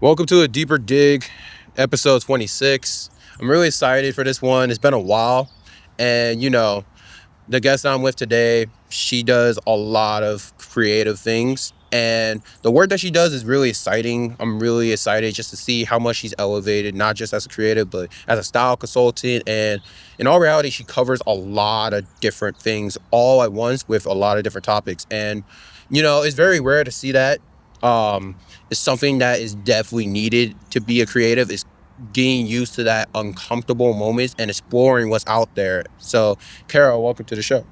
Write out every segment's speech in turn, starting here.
Welcome to a deeper dig, episode 26. I'm really excited for this one. It's been a while. And, the guest I'm with today, she does a lot of creative things. And the work that she does is really exciting. I'm really excited just to see how much she's elevated, not just as a creative, but as a style consultant. And in all reality, she covers a lot of different things all at once with a lot of different topics. And, it's very rare to see that. It's something that is definitely needed to be a creative, is getting used to that uncomfortable moments and exploring what's out there. So, Kara, welcome to the show.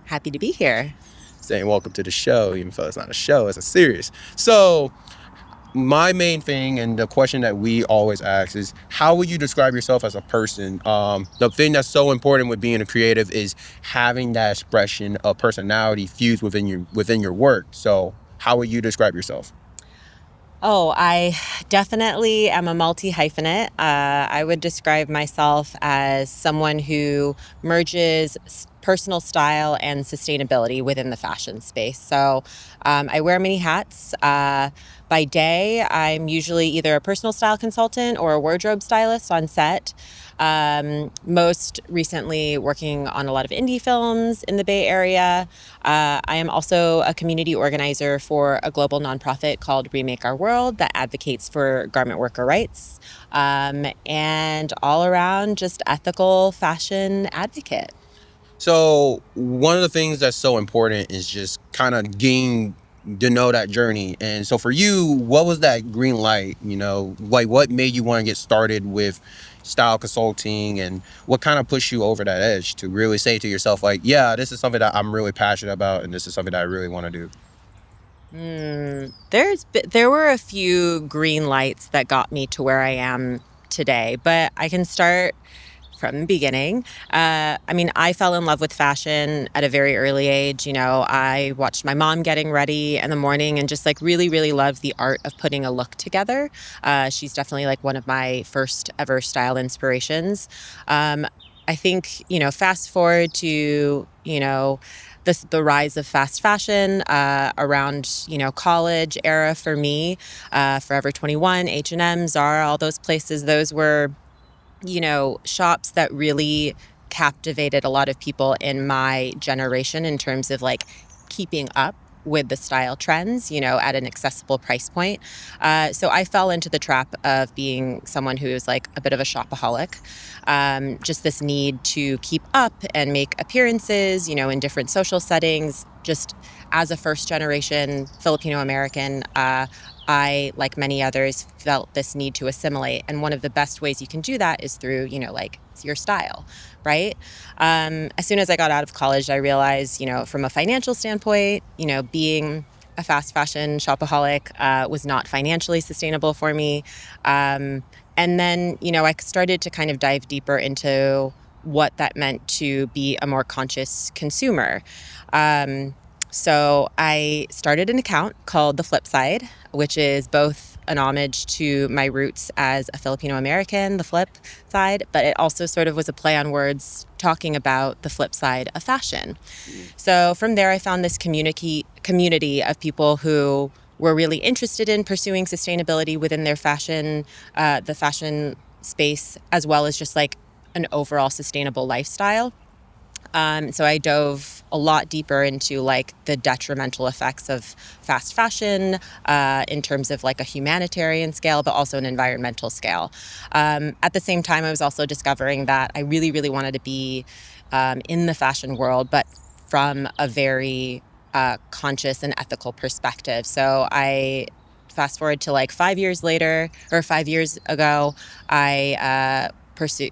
Happy to be here. Saying welcome to the show, even though it's not a show, it's a series. So, my main thing and the question that we always ask is, how would you describe yourself as a person? The thing that's so important with being a creative is having that expression of personality fused within your work. So, how would you describe yourself? Oh, I definitely am a multi-hyphenate. I would describe myself as someone who merges personal style and sustainability within the fashion space. So I wear many hats. By day, I'm usually either a personal style consultant or a wardrobe stylist on set. Most recently working on a lot of indie films in the Bay Area. I am also a community organizer for a global nonprofit called Remake Our World that advocates for garment worker rights, and all around just ethical fashion advocate. So one of the things that's so important is just kind of getting to know that journey. And so for you, what was that green light? Like what made you want to get started with style consulting, and what kind of pushed you over that edge to really say to yourself, like, yeah, this is something that I'm really passionate about, and this is something that I really want to do. There were a few green lights that got me to where I am today, but I can start from the beginning. I fell in love with fashion at a very early age. I watched my mom getting ready in the morning and just like really, really loved the art of putting a look together. She's definitely like one of my first ever style inspirations. I think, fast forward to, the rise of fast fashion around, college era for me, Forever 21, H&M, Zara, all those places, those were shops that really captivated a lot of people in my generation in terms of like keeping up with the style trends, at an accessible price point. So I fell into the trap of being someone who is like a bit of a shopaholic. Just this need to keep up and make appearances, in different social settings. Just as a first generation Filipino American, I, like many others, felt this need to assimilate. And one of the best ways you can do that is through, your style, right? As soon as I got out of college, I realized, from a financial standpoint, being a fast fashion shopaholic was not financially sustainable for me. And then, I started to kind of dive deeper into what that meant to be a more conscious consumer. So I started an account called The Flip Side, which is both an homage to my roots as a Filipino American, the flip side, but it also sort of was a play on words talking about the flip side of fashion. So from there, I found this community of people who were really interested in pursuing sustainability within their the fashion space, as well as just like an overall sustainable lifestyle. So I dove a lot deeper into like the detrimental effects of fast fashion in terms of like a humanitarian scale, but also an environmental scale. At the same time, I was also discovering that I really, really wanted to be in the fashion world, but from a very conscious and ethical perspective. So I fast forward to like 5 years later, or 5 years ago, I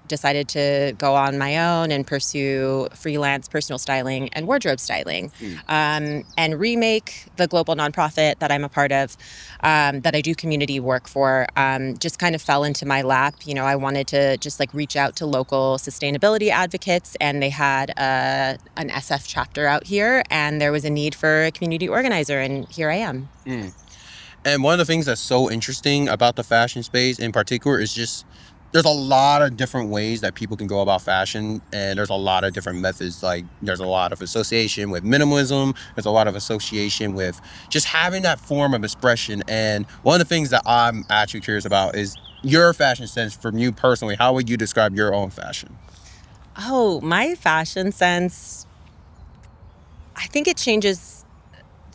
decided to go on my own and pursue freelance personal styling and wardrobe styling, and Remake, the global nonprofit that I'm a part of, that I do community work for, just kind of fell into my lap. I wanted to just like reach out to local sustainability advocates, and they had an SF chapter out here, and there was a need for a community organizer, and here I am. And one of the things that's so interesting about the fashion space in particular is just there's a lot of different ways that people can go about fashion, and there's a lot of different methods. Like there's a lot of association with minimalism, there's a lot of association with just having that form of expression. And one of the things that I'm actually curious about is your fashion sense. From you personally, how would you describe your own fashion? Oh, my fashion sense, I think it changes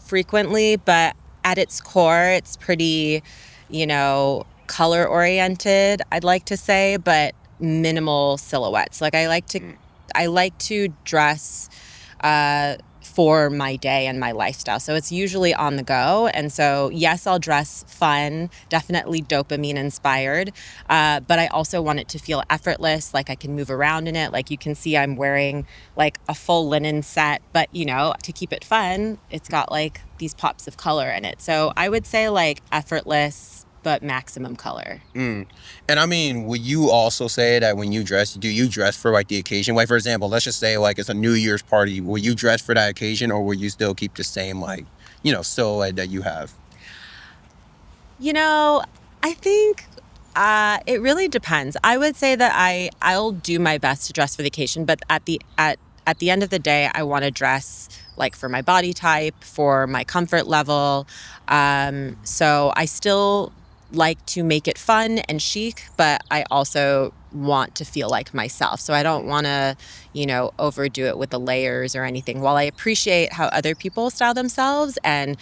frequently, but at its core, it's pretty, color oriented, I'd like to say, but minimal silhouettes. Like I like to dress for my day and my lifestyle. So it's usually on the go. And so, yes, I'll dress fun, definitely dopamine inspired. But I also want it to feel effortless, like I can move around in it. Like you can see I'm wearing like a full linen set, but to keep it fun, it's got like these pops of color in it. So I would say like effortless, but maximum color. Mm. And I mean, would you also say that when you dress, do you dress for like the occasion? Like, for example, let's just say like it's a New Year's party. Will you dress for that occasion, or will you still keep the same like, silhouette that you have? I think it really depends. I would say that I'll do my best to dress for the occasion, but at the end of the day, I want to dress like for my body type, for my comfort level. So I still like to make it fun and chic, but I also want to feel like myself. So I don't want to, overdo it with the layers or anything. While I appreciate how other people style themselves and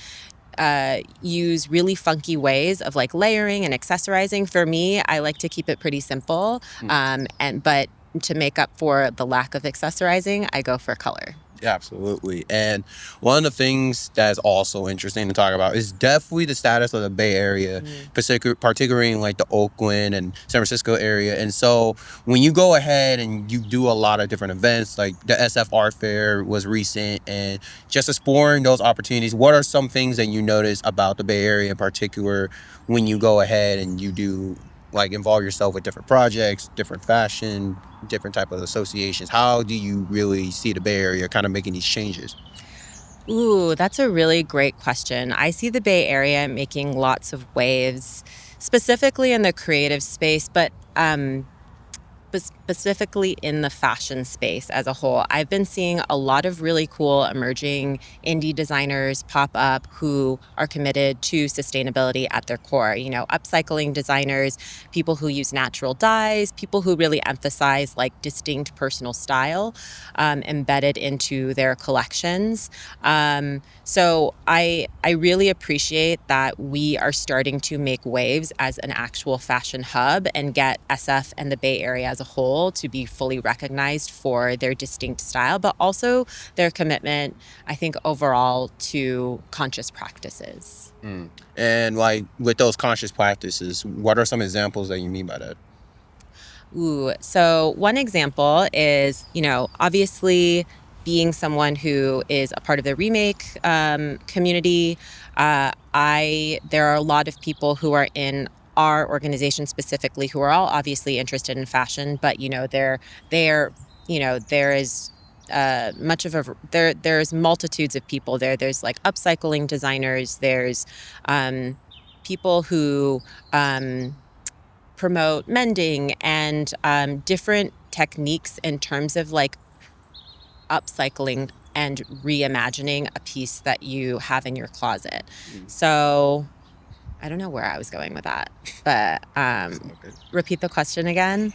use really funky ways of like layering and accessorizing. For me, I like to keep it pretty simple. But to make up for the lack of accessorizing, I go for color. Yeah, absolutely. And one of the things that's also interesting to talk about is definitely the status of the Bay Area, particularly in like the Oakland and San Francisco area. And so when you go ahead and you do a lot of different events, like the SF Art Fair was recent, and just exploring those opportunities, what are some things that you notice about the Bay Area in particular when you go ahead and you do like involve yourself with different projects, different fashion, different type of associations? How do you really see the Bay Area kind of making these changes? Ooh, that's a really great question. I see the Bay Area making lots of waves, specifically in the creative space, but specifically in the fashion space as a whole. I've been seeing a lot of really cool emerging indie designers pop up who are committed to sustainability at their core. Upcycling designers, people who use natural dyes, people who really emphasize like distinct personal style embedded into their collections. So I really appreciate that we are starting to make waves as an actual fashion hub and get SF and the Bay Area as a whole to be fully recognized for their distinct style, but also their commitment, I think, overall to conscious practices. And like with those conscious practices, what are some examples that you mean by that? Ooh, so one example is, obviously being someone who is a part of the remake community. There are a lot of people who are in our organization specifically who are all obviously interested in fashion, but there is much of a there's multitudes of people there. There's like upcycling designers. There's people who promote mending and different techniques in terms of like upcycling and reimagining a piece that you have in your closet. So I don't know where I was going with that, but repeat the question again.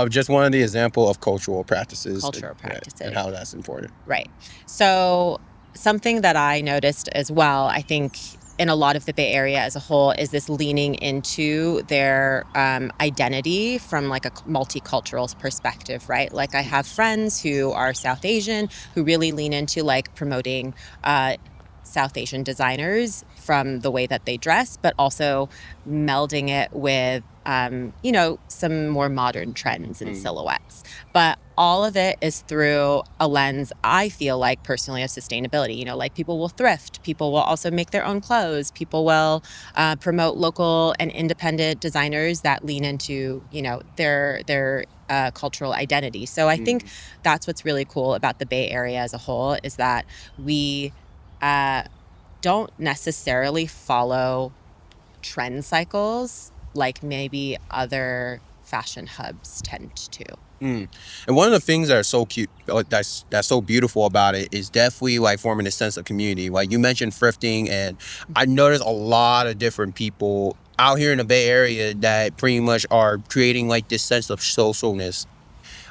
Just one of the example of cultural practices, Cultural practices. and how that's important. Right. So something that I noticed as well, I think in a lot of the Bay Area as a whole, is this leaning into their identity from like a multicultural perspective, right? Like I have friends who are South Asian who really lean into like promoting South Asian designers from the way that they dress, but also melding it with, some more modern trends and silhouettes. But all of it is through a lens, I feel like personally, of sustainability. Like people will thrift, people will also make their own clothes, people will promote local and independent designers that lean into, their cultural identity. So I think that's what's really cool about the Bay Area as a whole is that we don't necessarily follow trend cycles like maybe other fashion hubs tend to. And one of the things that are so cute, that's so beautiful about it, is definitely like forming a sense of community. Like you mentioned thrifting, and I noticed a lot of different people out here in the Bay Area that pretty much are creating like this sense of socialness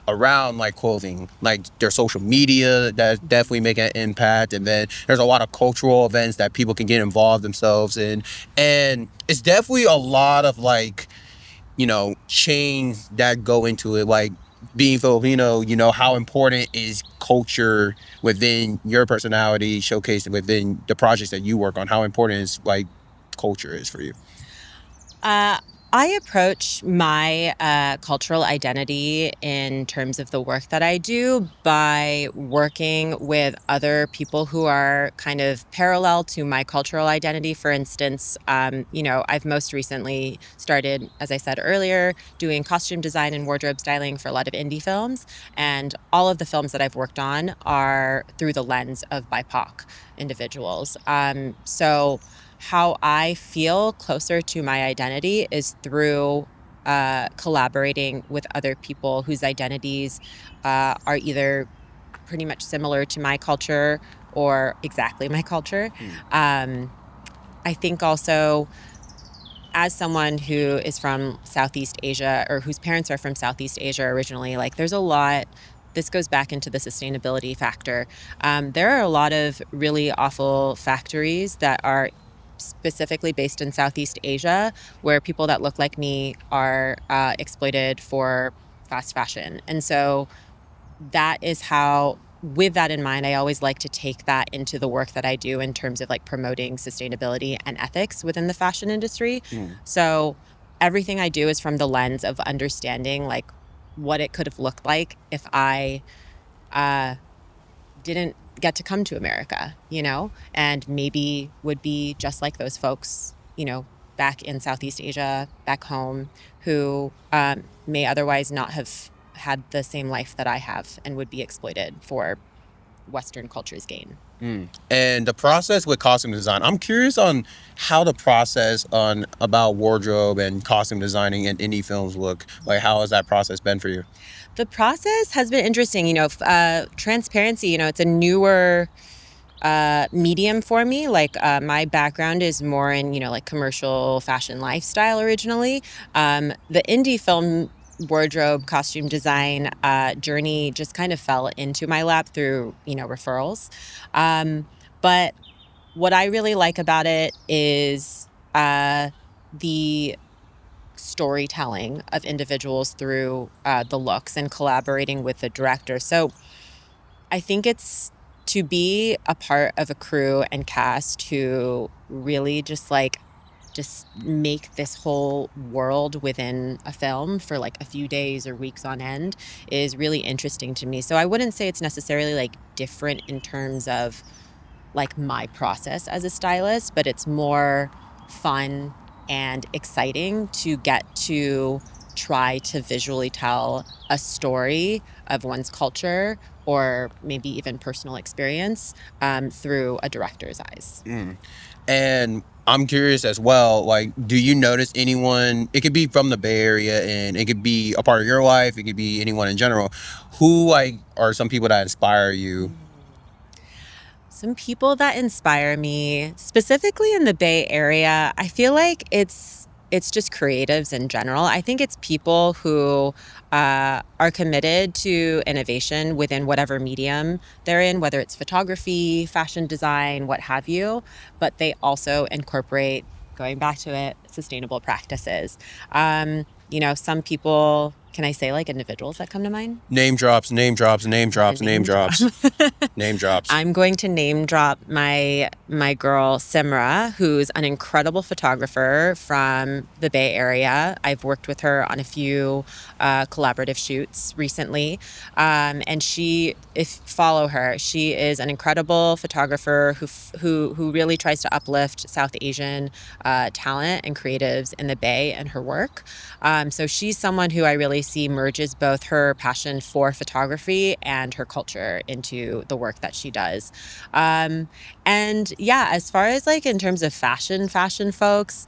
around like clothing, like their social media that's definitely making an impact, and then there's a lot of cultural events that people can get involved themselves in, and it's definitely a lot of like, you know, chains that go into it, like being Filipino, you know, how important is culture within your personality showcased within the projects that you work on? How important is like culture is for you? I approach my cultural identity in terms of the work that I do by working with other people who are kind of parallel to my cultural identity. For instance, you know, I've most recently started, as I said earlier, doing costume design and wardrobe styling for a lot of indie films. And all of the films that I've worked on are through the lens of BIPOC individuals. So how I feel closer to my identity is through collaborating with other people whose identities are either pretty much similar to my culture or exactly my culture. I think also, as someone who is from Southeast Asia, or whose parents are from Southeast Asia originally, like there's a lot. This goes back into the sustainability factor. There are a lot of really awful factories that are specifically based in Southeast Asia, where people that look like me are exploited for fast fashion. And so that is how, with that in mind, I always like to take that into the work that I do in terms of like promoting sustainability and ethics within the fashion industry. So everything I do is from the lens of understanding like what it could have looked like if I didn't get to come to America, you know, and maybe would be just like those folks, you know, back in Southeast Asia, back home, who may otherwise not have had the same life that I have and would be exploited for Western culture's gain. And the process with costume design, I'm curious on how the process on about wardrobe and costume designing in indie films look. Like, how has that process been for you? The process has been interesting. You know, transparency, you know, it's a newer medium for me. Like my background is more in, you know, like commercial fashion lifestyle originally. The indie film wardrobe costume design journey just kind of fell into my lap through, you know, referrals. But what I really like about it is the storytelling of individuals through the looks and collaborating with the director. So I think it's to be a part of a crew and cast who really just make this whole world within a film for like a few days or weeks on end is really interesting to me. So I wouldn't say it's necessarily like different in terms of like my process as a stylist, but it's more fun and exciting to get to try to visually tell a story of one's culture or maybe even personal experience through a director's eyes. And I'm curious as well, like, do you notice anyone, it could be from the Bay Area and it could be a part of your life, it could be anyone in general, who like are some people that inspire you? Some people that inspire me, specifically in the Bay Area, I feel like it's just creatives in general. I think it's people who are committed to innovation within whatever medium they're in, whether it's photography, fashion design, what have you. But they also incorporate, going back to it, sustainable practices. You know, some people. Can I say like individuals that come to mind? Name drops, name drops, name drops, name Name drop. drops, name drops. I'm going to name drop my girl Simra, who's an incredible photographer from the Bay Area. I've worked with her on a few collaborative shoots recently, and follow her. She is an incredible photographer who really tries to uplift South Asian talent and creatives in the Bay and her work. So she's someone who I really see merges both her passion for photography and her culture into the work that she does. And yeah, as far as like in terms of fashion folks,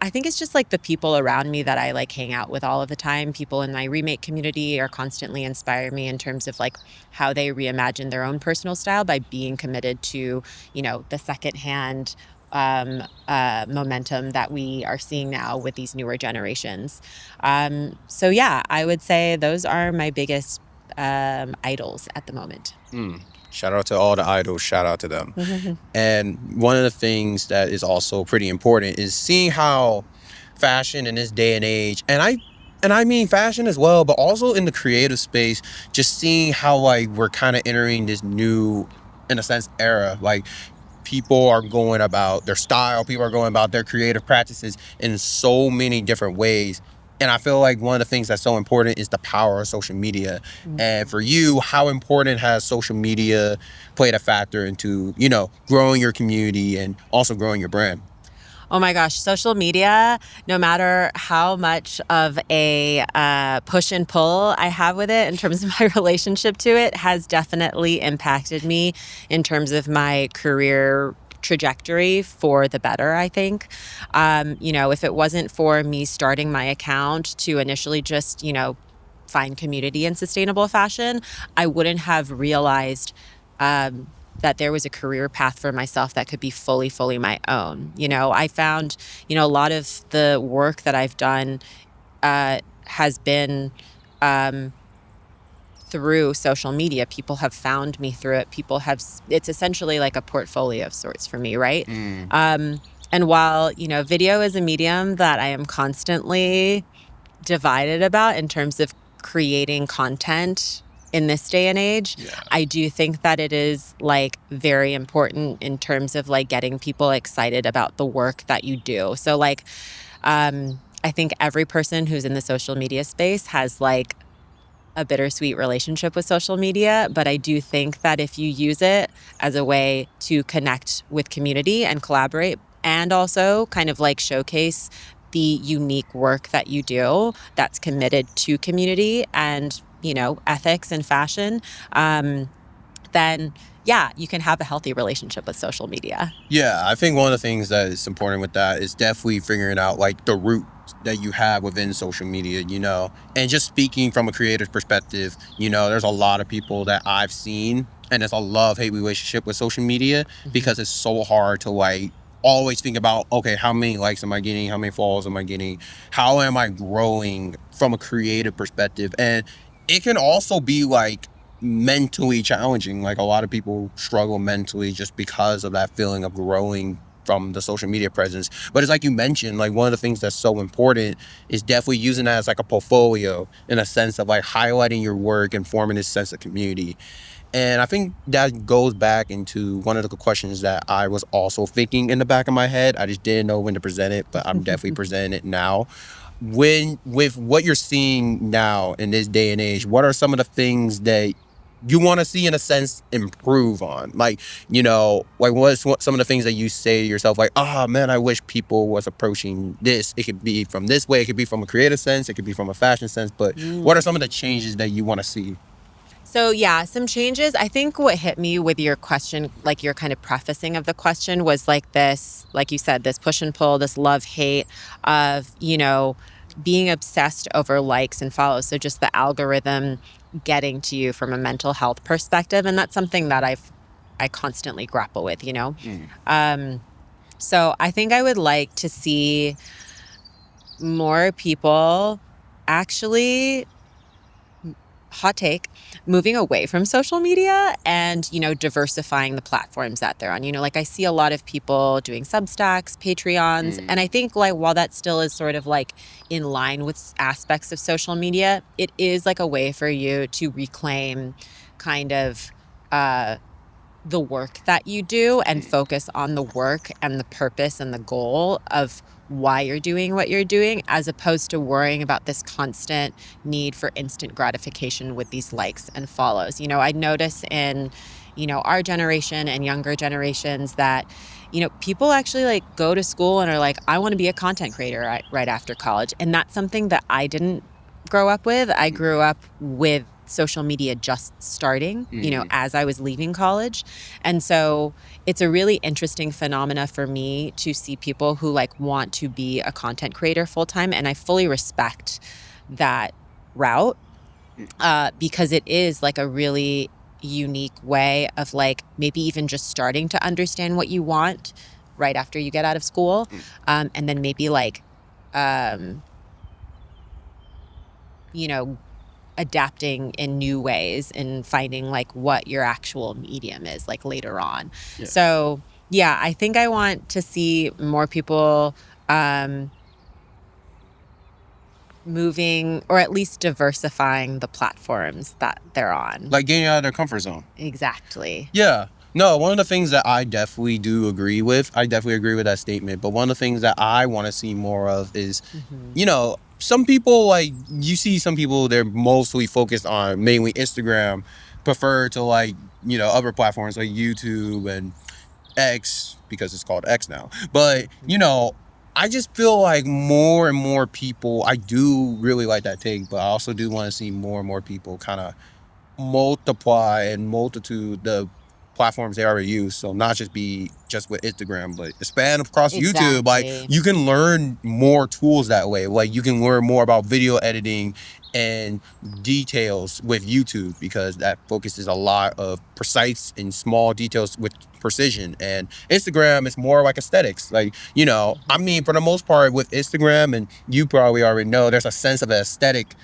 I think it's just like the people around me that I like hang out with all of the time. People in my remake community are constantly inspire me in terms of like how they reimagine their own personal style by being committed to, the secondhand momentum that we are seeing now with these newer generations. So yeah, I would say those are my biggest idols at the moment. Shout out to all the idols. Shout out to them. And one of the things that is also pretty important is seeing how fashion in this day and age, and I mean fashion as well, but also in the creative space, just seeing how like we're kind of entering this new, in a sense, era. Like people are going about their style, people are going about their creative practices in so many different ways. And I feel like one of the things that's so important is the power of social media. And for you, how important has social media played a factor into, growing your community and also growing your brand? Oh my gosh, social media, no matter how much of a push and pull I have with it in terms of my relationship to it, has definitely impacted me in terms of my career trajectory for the better, I think. If it wasn't for me starting my account to initially just, find community in sustainable fashion, I wouldn't have realized that there was a career path for myself that could be fully my own. I found, a lot of the work that I've done has been through social media. People have found me through it. It's essentially like a portfolio of sorts for me, right? And while, video is a medium that I am constantly divided about in terms of creating content in this day and age, I do think that it is like very important in terms of like getting people excited about the work that you do. So like, I think every person who's in the social media space has like a bittersweet relationship with social media, but I do think that if you use it as a way to connect with community and collaborate, and also kind of like showcase the unique work that you do that's committed to community and, ethics and fashion, then yeah, you can have a healthy relationship with social media. Yeah, I think one of the things that is important with that is definitely figuring out like the root that you have within social media, and just speaking from a creative perspective, there's a lot of people that I've seen, and it's a love-hate relationship with social media because it's so hard to like always think about, okay, how many likes am I getting? How many follows am I getting? How am I growing from a creative perspective? And it can also be like mentally challenging. Like a lot of people struggle mentally just because of that feeling of growing from the social media presence. But it's like you mentioned, like one of the things that's so important is definitely using that as like a portfolio in a sense of like highlighting your work and forming this sense of community. And I think that goes back into one of the questions that I was also thinking in the back of my head. I just didn't know when to present it, but I'm definitely presenting it now. With what you're seeing now in this day and age, what are some of the things that you want to see in a sense improve on? Like, like what's some of the things that you say to yourself, like, oh man, I wish people was approaching this. It could be from this way, it could be from a creative sense, it could be from a fashion sense, but what are some of the changes that you want to see? So yeah, some changes. I think what hit me with your question, like your kind of prefacing of the question, was like this, like you said, this push and pull, this love hate of, being obsessed over likes and follows. So just the algorithm getting to you from a mental health perspective. And that's something that I constantly grapple with. So I think I would like to see more people actually, hot take, moving away from social media and, diversifying the platforms that they're on. Like I see a lot of people doing Substacks, Patreons. And I think like while that still is sort of like in line with aspects of social media, it is like a way for you to reclaim kind of the work that you do and focus on the work and the purpose and the goal of why you're doing what you're doing, as opposed to worrying about this constant need for instant gratification with these likes and follows. I notice in, our generation and younger generations that, people actually like go to school and are like, I want to be a content creator right after college. And that's something that I didn't grow up with. I grew up with social media just starting, Mhm. as I was leaving college. And so it's a really interesting phenomena for me to see people who like want to be a content creator full time. And I fully respect that route because it is like a really unique way of like maybe even just starting to understand what you want right after you get out of school. And then maybe like, um, you know, adapting in new ways and finding like what your actual medium is like later on. Yeah. So yeah, I think I want to see more people moving or at least diversifying the platforms that they're on. Like getting out of their comfort zone. Exactly. Yeah. No, one of the things that I definitely do agree with, I definitely agree with that statement. But one of the things that I want to see more of is, some people, like, you see some people, they're mostly focused on mainly Instagram, prefer to, like, other platforms like YouTube and X, because it's called X now. But, I just feel like more and more people, I do really like that take, but I also do want to see more and more people kind of multiply and multitude the platforms they already use. So not just be just with Instagram, but expand across YouTube. Like, Exactly. you can learn more tools that way. Like, you can learn more about video editing and details with YouTube, because that focuses a lot of precise and small details with precision. And Instagram is more like aesthetics. Like, I mean, for the most part with Instagram, and you probably already know, there's a sense of aesthetic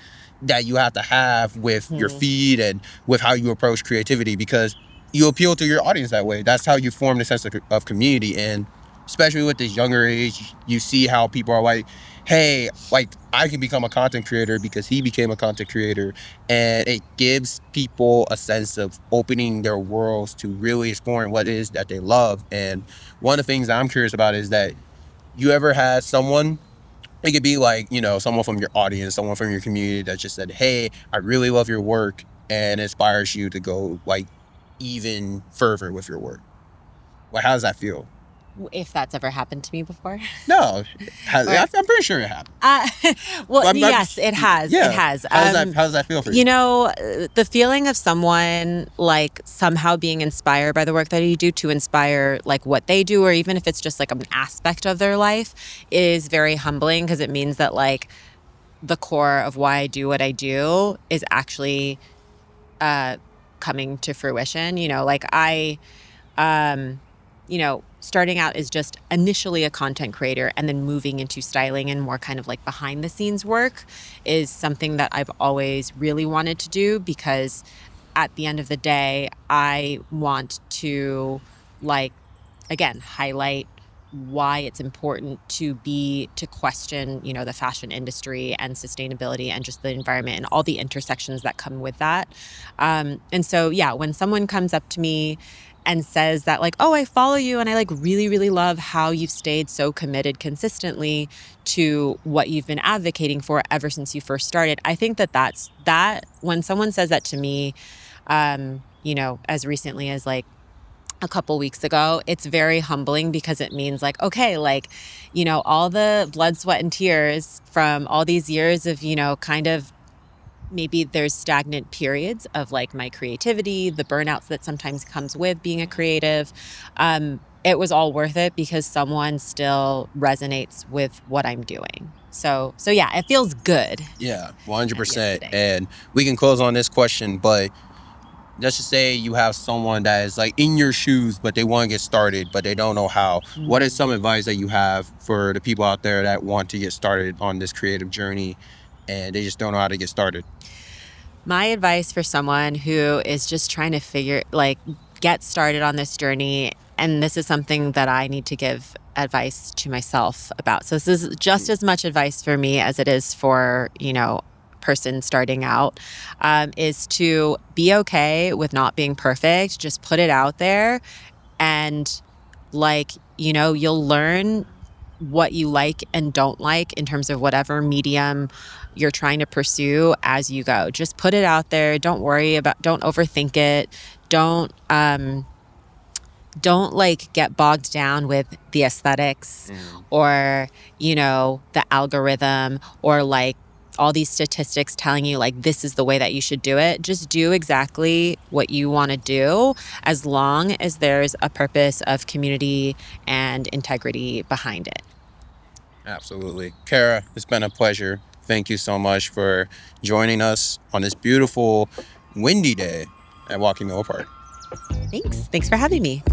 that you have to have with your feed and with how you approach creativity, because you appeal to your audience that way. That's how you form the sense of community. And especially with this younger age, you see how people are like, hey, like, I can become a content creator because he became a content creator. And it gives people a sense of opening their worlds to really exploring what it is that they love. And one of the things I'm curious about is that, you ever had someone, it could be like, someone from your audience, someone from your community that just said, hey, I really love your work, and inspires you to go like even further with your work. Like, how does that feel? If that's ever happened to me before. No, Or- I'm pretty sure it happened. Yes, it has. Yeah. It has. How does that feel for you? The feeling of someone like somehow being inspired by the work that you do to inspire like what they do, or even if it's just like an aspect of their life, is very humbling, because it means that like the core of why I do what I do is actually coming to fruition. Like um, starting out as just initially a content creator and then moving into styling and more kind of like behind the scenes work is something that I've always really wanted to do, because at the end of the day, I want to, like, again, highlight why it's important to question, the fashion industry and sustainability and just the environment and all the intersections that come with that. And so, yeah, when someone comes up to me and says that, like, oh, I follow you and I like really, really love how you've stayed so committed consistently to what you've been advocating for ever since you first started. I think that when someone says that to me, as recently as like a couple weeks ago, it's very humbling, because it means like, okay, like, all the blood, sweat, and tears from all these years of, kind of, maybe there's stagnant periods of like my creativity, the burnouts that sometimes comes with being a creative. It was all worth it because someone still resonates with what I'm doing. So yeah, it feels good. Yeah, 100%. day. And we can close on this question, but let's just say you have someone that is like in your shoes, but they want to get started, but they don't know how. What is some advice that you have for the people out there that want to get started on this creative journey and they just don't know how to get started? My advice for someone who is just trying to get started on this journey, and this is something that I need to give advice to myself about. So this is just as much advice for me as it is for, person starting out, is to be okay with not being perfect. Just put it out there, and you'll learn what you like and don't like in terms of whatever medium you're trying to pursue as you go. Just put it out there. Don't overthink it. Don't like get bogged down with the aesthetics or, the algorithm, or like all these statistics telling you like this is the way that you should do it. Just do exactly what you want to do as long as there's a purpose of community and integrity behind it. Absolutely. Kara, it's been a pleasure. Thank you so much for joining us on this beautiful, windy day at Walking Mill Park. Thanks for having me.